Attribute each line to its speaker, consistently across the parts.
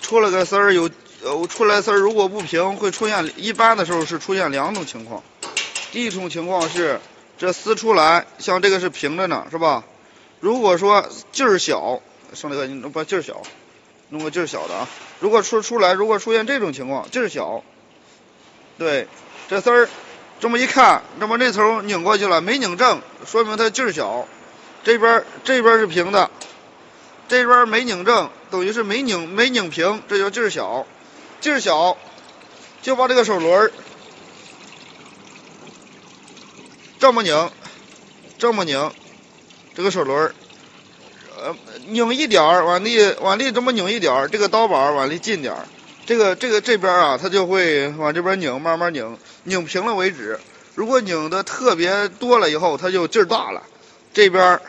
Speaker 1: 出了个丝儿出来丝儿如果不平，会出现一般的时候是出现两种情况。第一种情况是这丝出来，像这个是平着呢，是吧？如果说劲儿小，上那个你把劲儿小，弄个劲儿小的啊。如果出来，如果出现这种情况，劲儿小，对，这丝儿这么一看，这么这头拧过去了，没拧正，说明它劲儿小。这边是平的，这边没拧正，等于是没拧平，这叫劲儿小。劲儿小，就把这个手轮这么拧，这么拧，这个手轮拧一点儿，往里这么拧一点儿，这个刀把往里进点儿。这边啊，它就会往这边拧，慢慢拧，拧平了为止。如果拧的特别多了以后，它就劲儿大了，这边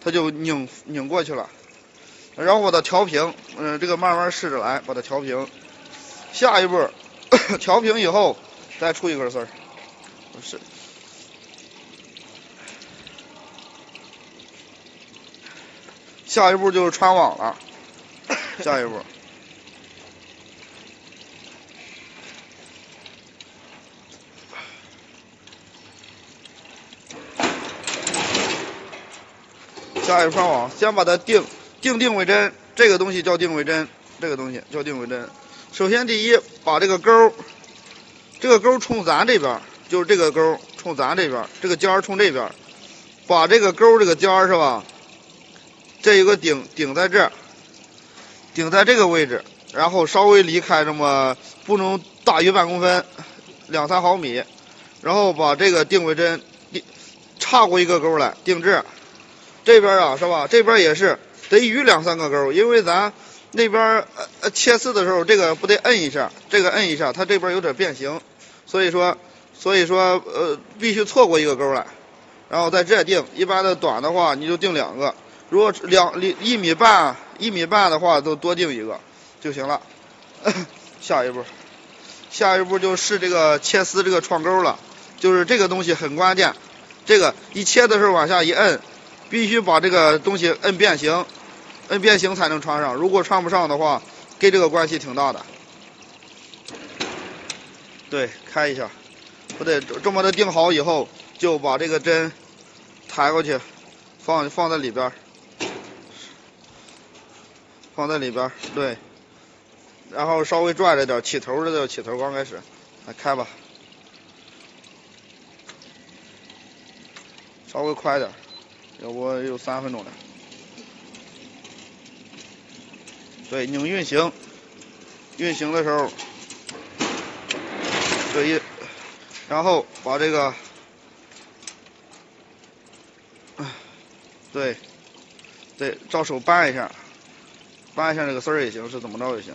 Speaker 1: 它就拧过去了。然后把它调平，这个慢慢试着来，把它调平。下一步调平以后，再出一根丝儿，是。下一步就是穿网了，下一步。下一步穿网，先把它定位针，这个东西叫定位针，这个东西叫定位针。首先第一，把这个钩冲咱这边，就是这个钩冲咱这边，这个尖儿冲这边，把这个钩这个尖儿是吧？这有个顶在这儿，顶在这个位置，然后稍微离开这么不能大于半公分，2-3毫米，然后把这个定位针插过一个钩来定制。这边啊是吧？这边也是得余2-3个钩，因为咱那边切丝的时候，这个不得摁一下，这个摁一下，它这边有点变形，所以说必须错过一个钩来，然后在这定。一般的短的话，你就定2个。如果1米半的话，都多定1个就行了。下一步就试这个切丝这个创钩了，就是这个东西很关键。这个一切的时候往下一摁，必须把这个东西摁变形才能穿上。如果穿不上的话，跟这个关系挺大的。对，开一下，不对，这么的定好以后，就把这个针抬过去，放在里边。放在里边，对，然后稍微拽着点，起头的就起头，刚开始，来开吧，稍微快点，要不有3分钟了。对，拧运行的时候，对，然后把这个，对，照手扳一下这个丝儿也行，是怎么着也行。